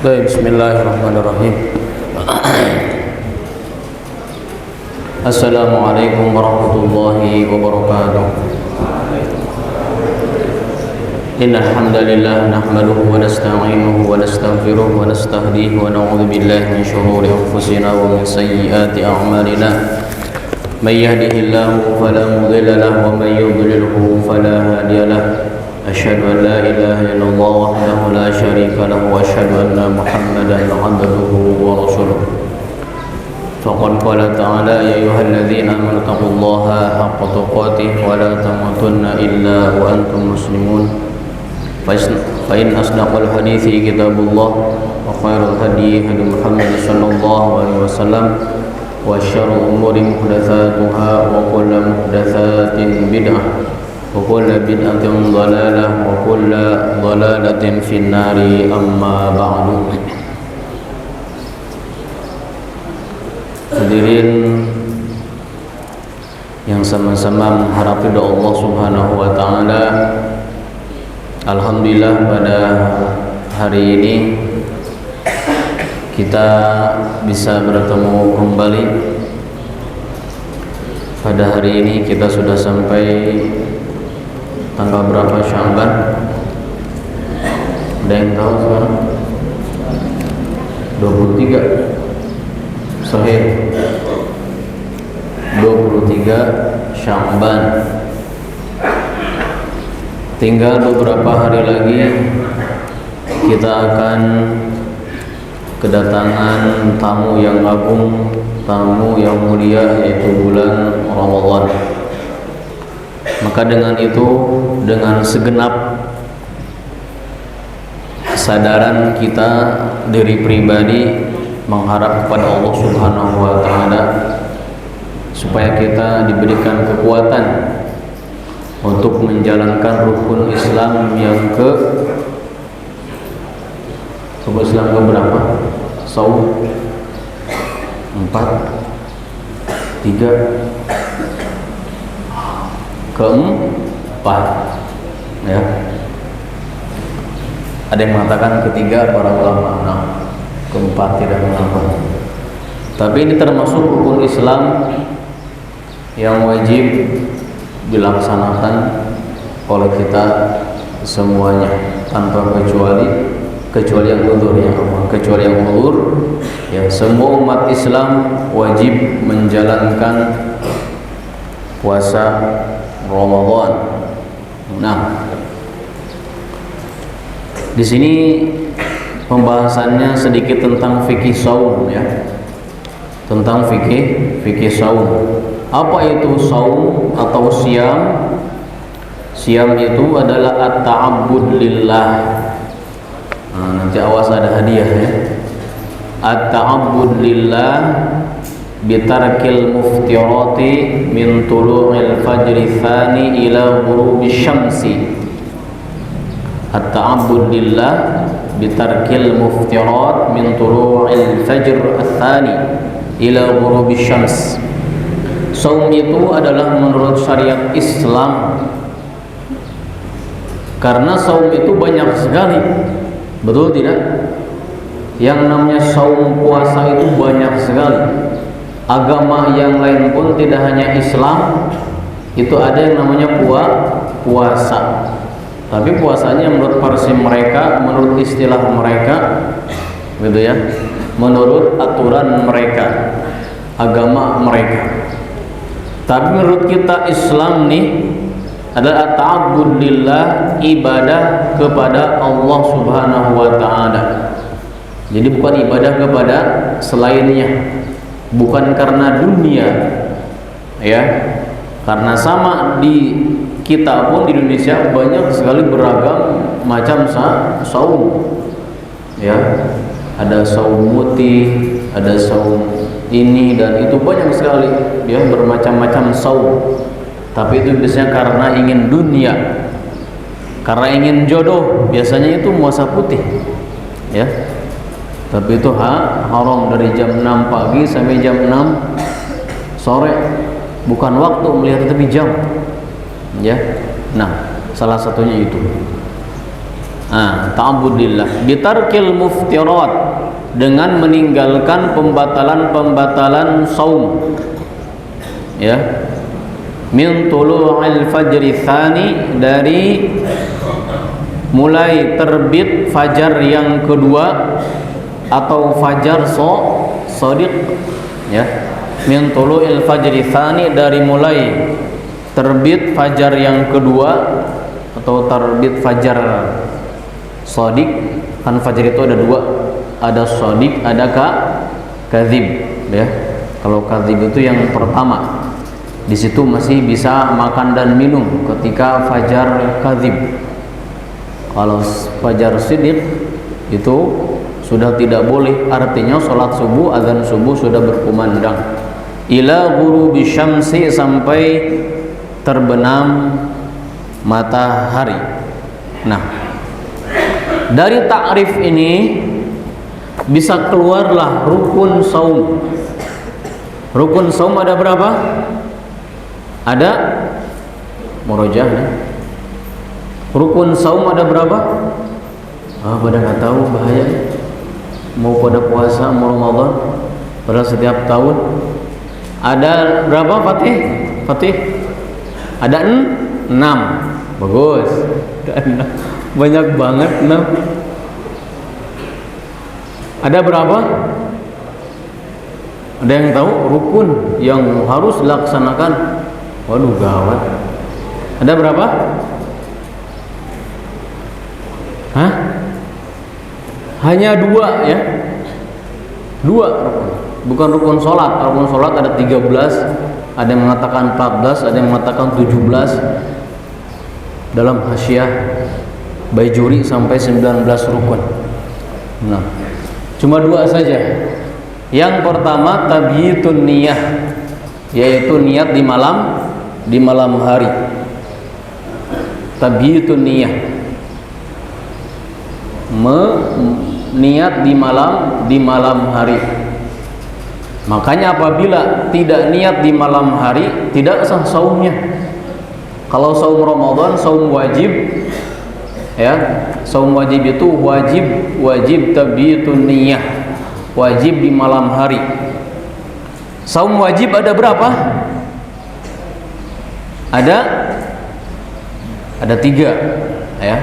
Baik, bismillahirrahmanirrahim. Assalamualaikum warahmatullahi wabarakatuh. Innal hamdalillah nahmaduhu wa nasta'inuhu wa nastaghfiruh wa nastahdihi wa na'udzu billahi min shururi anfusina wa min sayyiati a'malina. May yahdihillahu fala mudilla lahu wa may yudlilhu fala hadiya lahu. Asyhadu an la ilaha illallah wahdahu la syarika lahu wa asyhadu anna Muhammadan 'abduhu wa rasuluh. Faqad qala ta'ala ya ayyuhalladzina amanu taqullaha haqqa tuqatih wa la tamutunna illa wa antum muslimun. Fa in asdaqal hadithi kitabullah wa khairul hadi hadi Muhammad sallallahu alaihi wasallam wa syarrul umuri muhdatsatuha wa kullu muhdatsatin bid'ah wa kullu bid'atin dhalalah wa kullu dhalalatin finnari amma ba'du. Hadirin yang sama-sama mengharap ridha Allah Subhanahu wa taala, alhamdulillah pada hari ini kita bisa bertemu kembali. Pada hari ini kita sudah sampai tanggal berapa Sya'ban? Ada yang tahu sekarang? 23 Sahih 23 Sya'ban. Tinggal beberapa hari lagi kita akan kedatangan tamu yang agung, tamu yang mulia, yaitu bulan Ramadan. Maka dengan itu, dengan segenap kesadaran kita diri pribadi mengharap kepada Allah Subhanahu wa taala supaya kita diberikan kekuatan untuk menjalankan rukun Islam yang rukun Islam ke berapa? Saum 4 3 keempat, ya. Ada yang mengatakan ketiga, para ulama. Nah, keempat tidak mengapa. Tapi ini termasuk rukun Islam yang wajib dilaksanakan oleh kita semuanya tanpa kecuali yang uzur, ya Allah, kecuali yang uzur, ya. Semua umat Islam wajib menjalankan puasa Ramadan. Nah, di sini pembahasannya sedikit tentang fikih saum, ya. Tentang fikih saum. Apa itu saum atau siam? Siam itu adalah at-ta'abbud lillah. Nah, nanti awas ada hadiah, ya. At-ta'abbud lillah bitarkil muftirati min tulu'il fajri tsani ila ghurubish syamsi. At-ta'abbud lillah bitarkil muftirat min tulu'il fajr tsani ila ghurubish syams. Saum itu adalah menurut syariat Islam, karena saum itu banyak sekali, betul tidak? Yang namanya saum puasa itu banyak sekali. Agama yang lain pun tidak hanya Islam, itu ada yang namanya puasa. Tapi puasanya menurut versi mereka, menurut istilah mereka, gitu ya, menurut aturan mereka, agama mereka. Tapi menurut kita Islam nih adalah ta'abbud lillah, ibadah kepada Allah Subhanahu wa taala. Jadi bukan ibadah kepada selainnya. Bukan karena dunia, ya. Karena sama di kita pun di Indonesia banyak sekali beragam macam saum, ya. Ada saum mutih, ada saum ini dan itu, banyak sekali, ya, bermacam-macam saum. Tapi itu biasanya karena ingin dunia, karena ingin jodoh, biasanya itu puasa putih, ya. Tapi itu haram dari jam 6 pagi sampai jam 6 sore. Bukan waktu melihat, tapi jam, ya. Nah, salah satunya itu. ta'abbudillah bitarkil muftirat, dengan meninggalkan pembatalan-pembatalan saum, ya, min tulu'il fajri tsani, dari mulai terbit fajar yang kedua atau fajar shadiq, ya, min tulu'il fajri tsani, dari mulai terbit fajar yang kedua atau terbit fajar shadiq. Kan fajar itu ada dua, ada shadiq, ada kadzib, ya. Kalau kadzib itu yang pertama, di situ masih bisa makan dan minum ketika fajar kadzib. Kalau fajar shadiq itu sudah tidak boleh, artinya sholat subuh, azan subuh sudah berkumandang. Ila ghurubi syamsi, sampai terbenam matahari. Nah, dari takrif ini bisa keluarlah rukun saum. Rukun saum ada berapa? Ada murojaah, ya. Rukun saum ada berapa? Pada nggak tahu, bahaya. Mau pada puasa, mau Ramadan, pada setiap tahun. Ada berapa, Fatih? Fatih? Ada 6. Bagus. Banyak banget 6. Ada berapa? Ada yang tahu rukun yang harus dilaksanakan? Waduh, gawat. Ada berapa? Hah? Hanya 2, ya. 2 rukun. Bukan rukun sholat. Rukun sholat ada 13, ada yang mengatakan 14, ada yang mengatakan 17. Dalam Hasyiah Baijuri sampai 19 rukun. Nah, cuma 2 saja. Yang pertama tabyitun niyah, yaitu niat di malam hari. Tabyitun niyah, niat di malam hari. Makanya apabila tidak niat di malam hari, tidak sah saumnya. Kalau saum Ramadan, saum wajib, ya, saum wajib itu wajib tabyitun niyah, wajib di malam hari. Saum wajib ada berapa? Ada 3, ya.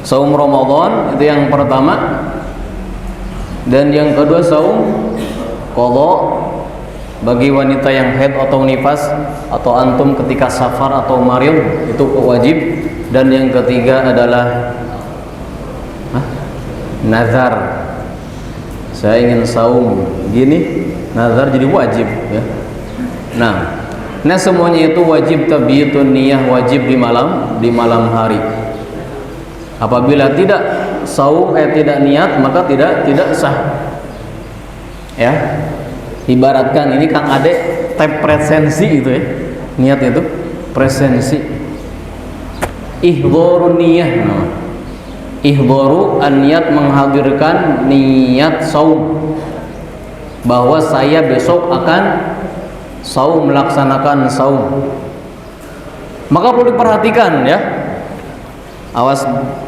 Saum Ramadan itu yang pertama, dan yang kedua saum qadha bagi wanita yang haid atau nifas, atau antum ketika safar atau marid, itu wajib. Dan yang ketiga adalah nazar. Saya ingin saum gini, nazar jadi wajib, ya. Nah semuanya itu wajib tabyitun niyah, wajib di malam hari. Apabila tidak saum, tidak niat, maka tidak sah, ya. Ibaratkan ini Kang Ade tab presensi itu, ya. Niat itu presensi. Ihdharun niyah. Ihdharu an-niyat, menghadirkan niat saum, bahwa saya besok akan saum, melaksanakan saum. Maka perlu diperhatikan, ya. Awas,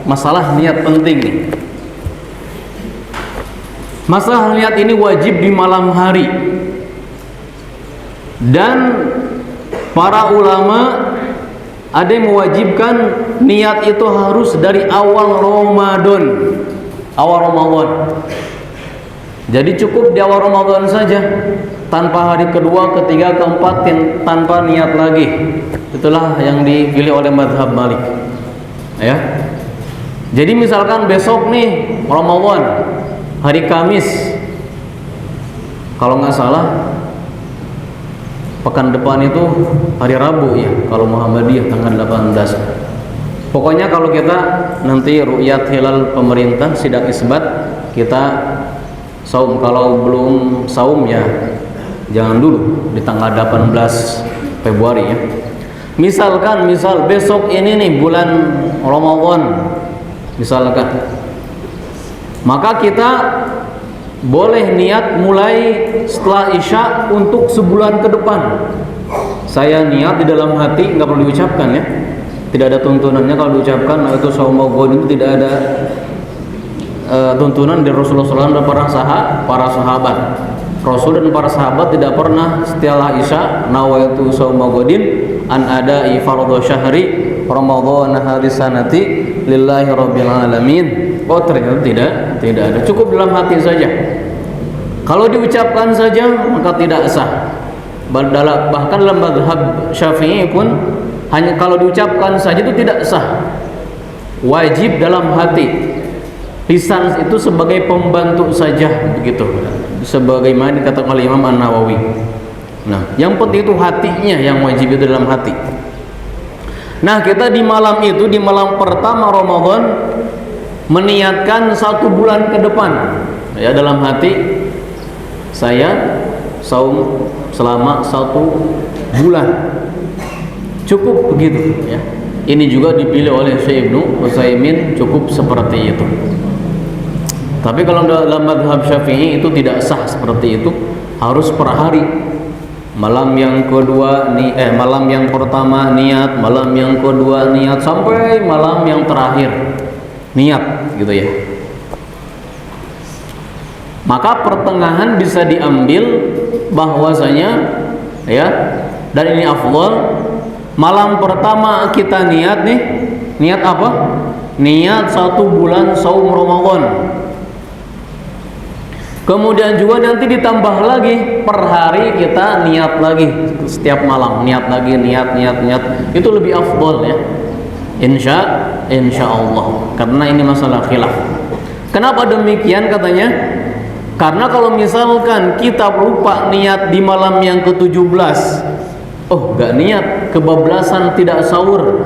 masalah niat penting nih. Masalah niat ini wajib di malam hari. Dan para ulama ada yang mewajibkan niat itu harus dari awal Ramadan. Jadi cukup di awal Ramadan saja, tanpa hari kedua, ketiga, keempat, tanpa niat lagi. Itulah yang dipilih oleh mazhab Malik, ya. Jadi misalkan besok nih Ramadan, hari Kamis, kalau nggak salah pekan depan itu hari Rabu, ya, kalau Muhammadiyah tanggal 18. Pokoknya kalau kita nanti ru'yat hilal pemerintah, sidak isbat, kita saum. Kalau belum saum, ya jangan dulu di tanggal 18 Februari, ya. Misal besok ini nih bulan Ramadan, misalkan, maka kita boleh niat mulai setelah Isya untuk sebulan ke depan. Saya niat di dalam hati, nggak perlu diucapkan, ya. tidak ada tuntunannya kalau diucapkan itu saum ghad itu tidak ada tuntunan dari Rasulullah SAW dan para sahabat. Rasul dan para sahabat tidak pernah setelah Isya nawaitu sauma ghadin an ada'i fardhu syahri ramadhan hadhihi sanati lillahi rabbil alamin. Oh, ternyata tidak ada. Cukup dalam hati saja. Kalau diucapkan saja maka tidak sah. Bahkan dalam mazhab Syafi'i pun hanya kalau diucapkan saja itu tidak sah. Wajib dalam hati. Lisan itu sebagai pembantu saja begitu. Sebagaimana dikatakan oleh Imam An-Nawawi. Nah, yang penting itu hatinya yang wajib itu dalam hati. Nah, kita di malam itu, di malam pertama Ramadan meniatkan 1 bulan ke depan. Ya, dalam hati saya saum selama 1 bulan. Cukup begitu ya. Ini juga dipilih oleh Syekh Ibnu Utsaimin, cukup seperti itu. Tapi kalau dalam mazhab Syafi'i itu tidak sah seperti itu, harus per hari. Malam yang kedua malam yang pertama niat, malam yang kedua niat sampai malam yang terakhir niat gitu ya. Maka pertengahan bisa diambil bahwasanya ya, dan ini afdal. Malam pertama kita niat nih, niat apa? Niat 1 bulan saum Ramadan. Kemudian juga nanti ditambah lagi per hari kita niat lagi, setiap malam niat lagi, niat. Itu lebih afdal ya. Insya Allah. Karena ini masalah khilaf. Kenapa demikian katanya? Karena kalau misalkan kita lupa niat di malam yang ke-17, oh gak niat, kebablasan tidak sahur.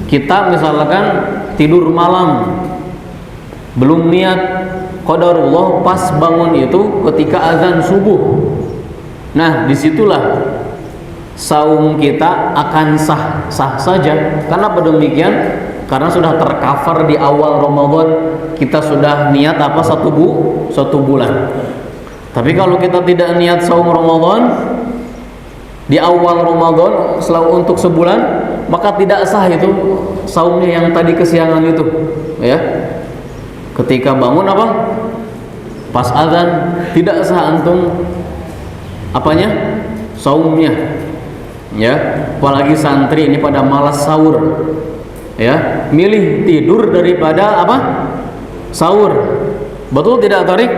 Kita misalkan tidur malam, belum niat, qadarullah pas bangun itu ketika azan subuh. Nah, disitulah saum kita akan sah saja. Karena demikian? Karena sudah tercover di awal Ramadan, kita sudah niat apa 1 bulan. Tapi kalau kita tidak niat saum Ramadan di awal Ramadan selalu untuk sebulan, maka tidak sah itu saumnya yang tadi kesiangan itu ya. Ketika bangun apa? Pas azan, tidak sah antum apanya? Saumnya. Ya, apalagi santri ini pada malas sahur. Ya, milih tidur daripada apa? Sahur. Betul tidak Tarik?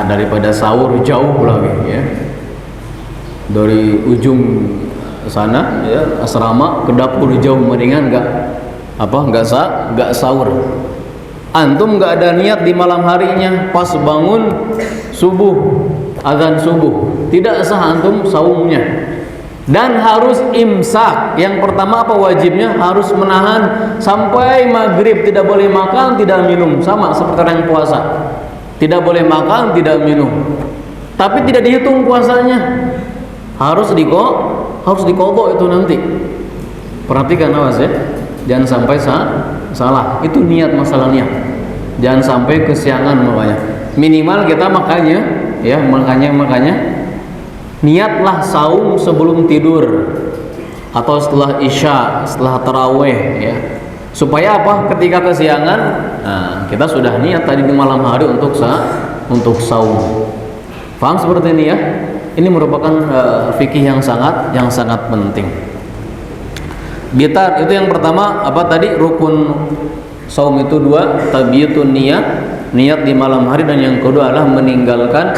Daripada sahur jauh lagi ya. Dari ujung sana ya, asrama ke dapur jauh, mendingan enggak sahur. Antum enggak ada niat di malam harinya, pas bangun subuh, azan subuh, tidak sah antum saumnya. Dan harus imsak. Yang pertama apa wajibnya? Harus menahan sampai maghrib, tidak boleh makan, tidak minum, sama seperti orang yang puasa. Tidak boleh makan, tidak minum. Tapi tidak dihitung puasanya. Harus diqadha itu nanti. Perhatikan awas ya. Jangan sampai salah. Itu niat, masalah niat. Jangan sampai kesiangan makanya. Minimal kita makanya niatlah saum sebelum tidur atau setelah isya, setelah tarawih ya. Supaya apa? Ketika kesiangan, kita sudah niat tadi di malam hari untuk saum. Paham seperti ini ya? Ini merupakan fikih yang sangat penting. Bitar itu yang pertama apa tadi? Rukun saum itu 2, tabiyatun niat di malam hari, dan yang kedua adalah meninggalkan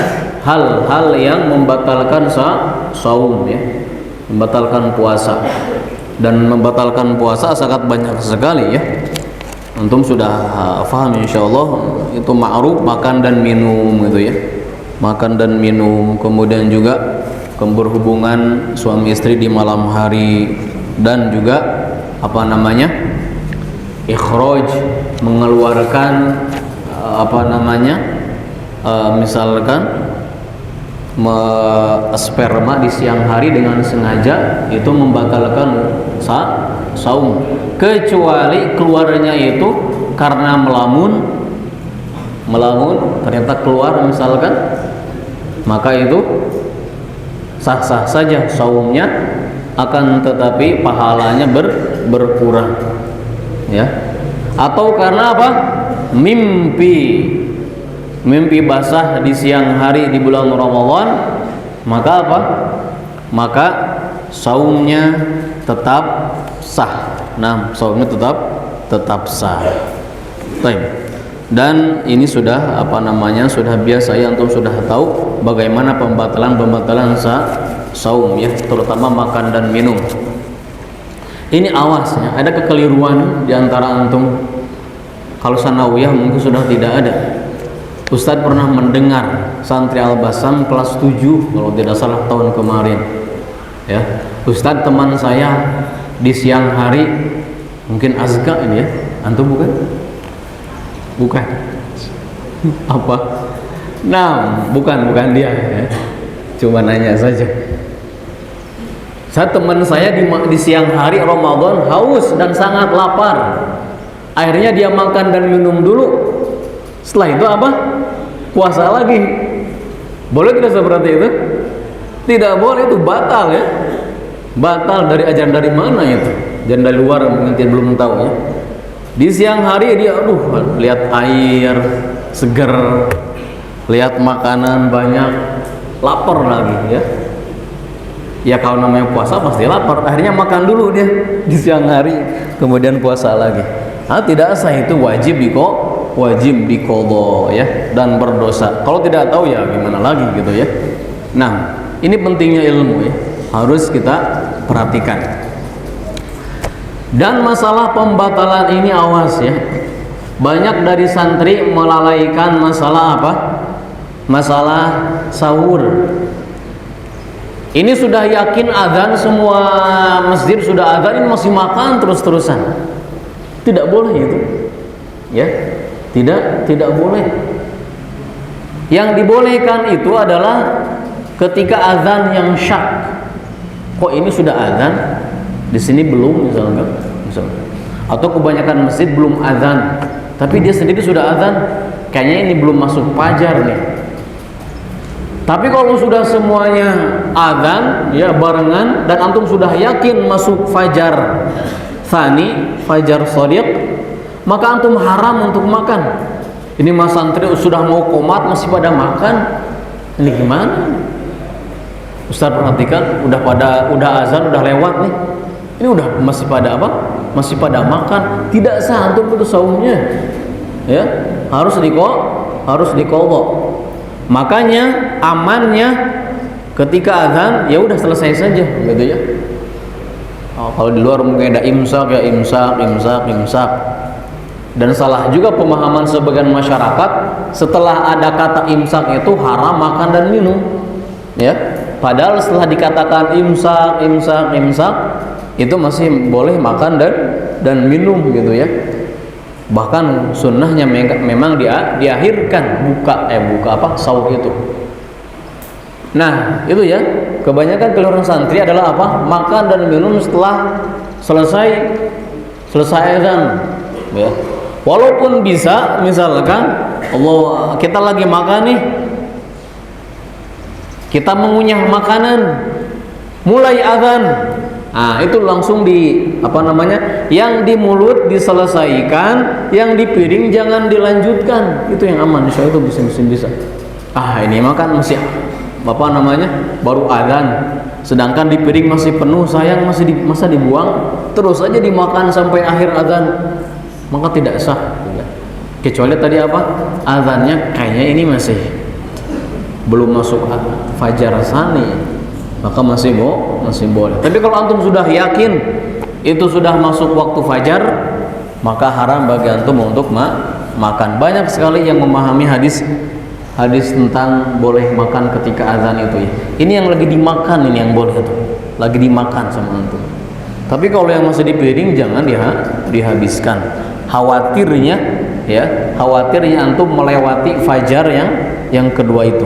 hal-hal yang membatalkan saum ya, membatalkan puasa. Dan membatalkan puasa sangat banyak sekali ya. Antum sudah paham insyaallah, itu ma'ruf makan dan minum gitu ya. Makan dan minum, kemudian juga berhubungan suami istri di malam hari, dan juga ikhraj, mengeluarkan misalkan sperma di siang hari dengan sengaja, itu membatalkan saum, kecuali keluarnya itu karena melamun ternyata keluar misalkan, maka itu sah-sah saja saumnya, akan tetapi pahalanya berkurang, ya. Atau karena apa? Mimpi basah di siang hari di bulan Ramadan, maka apa? Maka saumnya tetap sah. Nah, saumnya tetap sah. Baik. Dan ini sudah sudah biasa ya, antum sudah tahu bagaimana pembatalan saum ya, terutama makan dan minum. Ini awas ya, ada kekeliruan di antara antum. Kalau sanawiyah mungkin sudah tidak ada. Ustadz pernah mendengar santri Al-Basam kelas 7 kalau tidak salah tahun kemarin. Ya, Ustadz teman saya di siang hari, mungkin Azka ini ya, antum bukan? Bukan. Apa? Nah, bukan dia ya. Cuma nanya saja. Teman saya di siang hari Ramadan haus dan sangat lapar. Akhirnya dia makan dan minum dulu. Setelah itu apa? Puasa lagi. Boleh tidak seperti itu? Tidak boleh, itu batal ya. Batal dari ajaran dari mana itu? Ajaran dari luar mungkin belum tahu ya. Di siang hari dia lihat air seger, lihat makanan banyak, lapar lagi ya. Ya kalau namanya puasa pasti lapar, akhirnya makan dulu dia di siang hari, kemudian puasa lagi. Tidak sah, itu wajib diqadha ya, dan berdosa. Kalau tidak tahu ya gimana lagi gitu ya. Nah, ini pentingnya ilmu ya, harus kita perhatikan. Dan masalah pembatalan ini awas ya. Banyak dari santri melalaikan masalah apa? Masalah sahur. Ini sudah yakin azan, semua masjid sudah azan, ini masih makan terus-terusan. Tidak boleh itu. Ya. Tidak boleh. Yang dibolehkan itu adalah ketika azan yang syak. Kok ini sudah azan? Di sini belum misalnya. Atau kebanyakan masjid belum azan, tapi dia sendiri sudah azan, kayaknya ini belum masuk fajar nih. Tapi kalau sudah semuanya azan ya barengan dan antum sudah yakin masuk fajar tsani, fajar shadiq, maka antum haram untuk makan. Ini mas santri sudah mau qomat masih pada makan. Ini gimana? Ustaz perhatikan, udah azan, udah lewat nih. Ini udah masih pada apa? Masih pada makan. Tidak sah antum itu saumnya. Ya, harus diqadha. Makanya amannya ketika azan ya udah selesai saja gitu ya. Kalau di luar mungkin ada imsak ya, imsak. Dan salah juga pemahaman sebagian masyarakat, setelah ada kata imsak itu haram makan dan minum. Ya. Padahal setelah dikatakan imsak itu masih boleh makan dan minum gitu ya. Bahkan sunnahnya memang diakhirkan buka sahur itu. Nah itu ya, kebanyakan keliruan santri adalah apa? Makan dan minum setelah selesai azan ya. Walaupun bisa misalkan kita lagi makan nih, kita mengunyah makanan, mulai azan, nah itu langsung yang di mulut diselesaikan, yang di piring jangan dilanjutkan, itu yang aman, insya Allah itu bisa. Ini makan masih baru azan, sedangkan di piring masih penuh, sayang masa dibuang, terus aja dimakan sampai akhir azan, maka tidak sah. Kecuali tadi azannya kayaknya ini masih belum masuk fajar tsani, maka masih boleh. Tapi kalau antum sudah yakin itu sudah masuk waktu fajar, maka haram bagi antum untuk makan. Banyak sekali yang memahami hadis tentang boleh makan ketika azan itu ya. Ini yang lagi dimakan, ini yang boleh itu. Lagi dimakan sama antum. Tapi kalau yang masih di piring jangan dihabiskan. Khawatirnya antum melewati fajar yang kedua itu.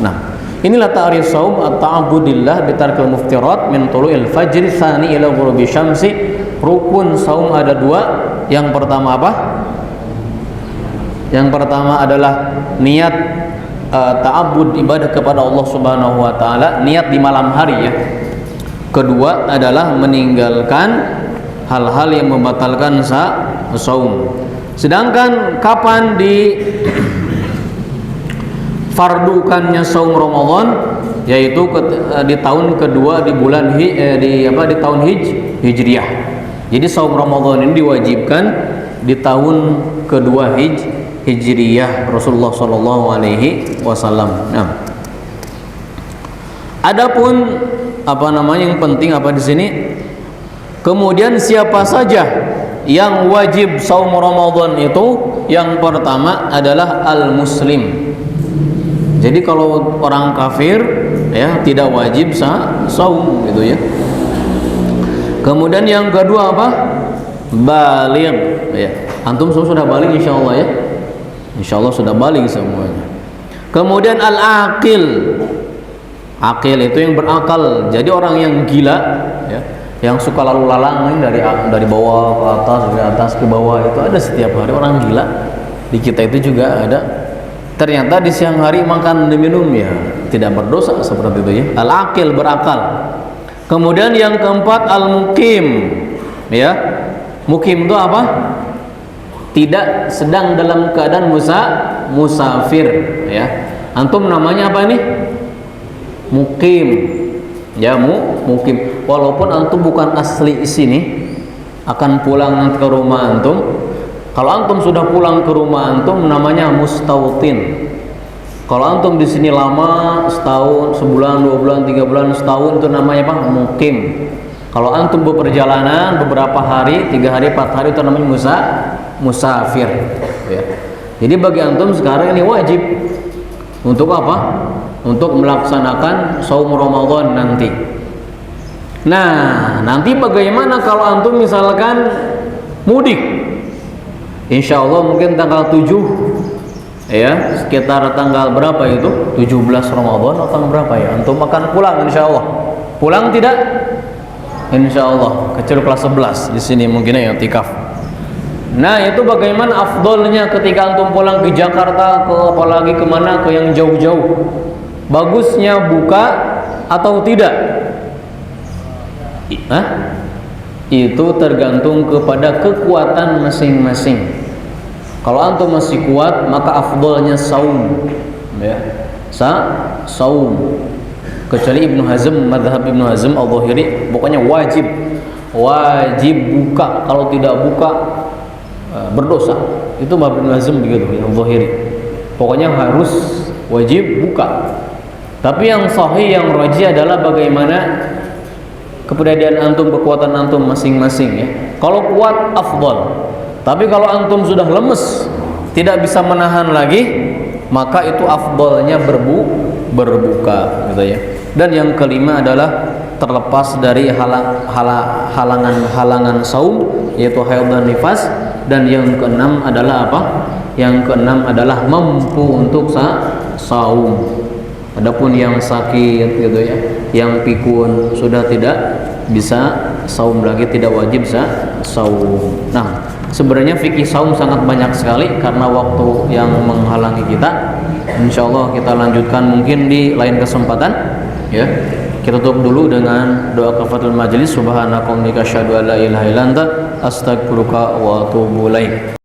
Nah, inilah ta'rif saum at-ta'abbudillah bitarkil muftirat min tulu'il fajri tsani ila ghurubi syamsi. Rukun saum ada 2. Yang pertama apa? Yang pertama adalah niat ta'abbud, ibadah kepada Allah Subhanahu wa taala, niat di malam hari ya. kedua adalah meninggalkan hal-hal yang membatalkan saum. Sedangkan kapan di fardukannya saum Ramadan, yaitu di tahun kedua di bulan di tahun Hijriah. Jadi saum Ramadan ini diwajibkan di tahun kedua Hijriah Rasulullah sallallahu alaihi wasallam. Nah, adapun yang penting di sini, kemudian siapa saja yang wajib saum Ramadan itu, yang pertama adalah al-muslim. Jadi kalau orang kafir ya tidak wajib saum gitu ya. Kemudian yang kedua apa? Baligh ya. Antum semua sudah baligh insyaallah ya. Insyaallah sudah baligh semuanya. Kemudian al-aqil. Aqil itu yang berakal. Jadi orang yang gila ya, yang suka lalu lalang dari bawah ke atas, dari atas ke bawah, itu ada setiap hari orang gila. Di kita itu juga ada. Ternyata di siang hari makan dan minum ya tidak berdosa seperti itu ya. Al-aqil, berakal. Kemudian yang keempat al-muqim ya. Muqim itu apa? Tidak sedang dalam keadaan musafir ya. Antum namanya apa ini? Muqim ya, muqim. Walaupun antum bukan asli sini, akan pulang nanti ke rumah antum. Kalau antum sudah pulang ke rumah antum, namanya mustautin. Kalau antum di sini lama, setahun, sebulan, 2 bulan, 3 bulan, setahun, itu namanya apa? Muqim. Kalau antum berperjalanan beberapa hari, 3 hari, 4 hari, itu namanya musafir ya. Jadi bagi antum sekarang ini wajib untuk apa? Untuk melaksanakan saum Ramadan nanti. Nah, nanti bagaimana kalau antum misalkan mudik? Insya Allah mungkin tanggal 7 ya, sekitar tanggal berapa itu? 17 Ramadan atau tanggal berapa ya? Antum akan pulang insya Allah. Pulang tidak? Insya Allah. Kecil kelas 11 di sini mungkin ya i'tikaf. Nah, itu bagaimana afdolnya ketika antum pulang ke Jakarta, ke apalagi kemana, ke yang jauh-jauh? Bagusnya buka atau tidak? Itu tergantung kepada kekuatan masing-masing. Kalau antum masih kuat, maka afdolnya saum ya. Saum. Kecuali Ibnu Hazm, mazhab Ibnu Hazm al-Zahiri, pokoknya wajib buka. Kalau tidak buka berdosa. Itu mazhab Ibnu Hazm begitu, al-Zahiri. Pokoknya harus wajib buka. Tapi yang sahih, yang rajih adalah bagaimana kepribadian antum, kekuatan antum masing-masing ya. Kalau kuat afdal. Tapi kalau antum sudah lemes, tidak bisa menahan lagi, maka itu afdalnya berbuka gitu ya. Dan yang kelima adalah terlepas dari halangan saum, yaitu haid dan nifas. Dan yang keenam adalah apa? Yang keenam adalah mampu untuk saum. Adapun yang sakit gitu ya, yang pikun, sudah tidak bisa saum lagi, tidak wajib saum. Nah, sebenarnya fikih saum sangat banyak sekali karena waktu yang menghalangi kita. Insyaallah kita lanjutkan mungkin di lain kesempatan ya. Kita tutup dulu dengan doa kafaratul majelis. Subhanakallahumma asyhadu an la ilaha illa anta astaghfiruka wa atubu ilaik.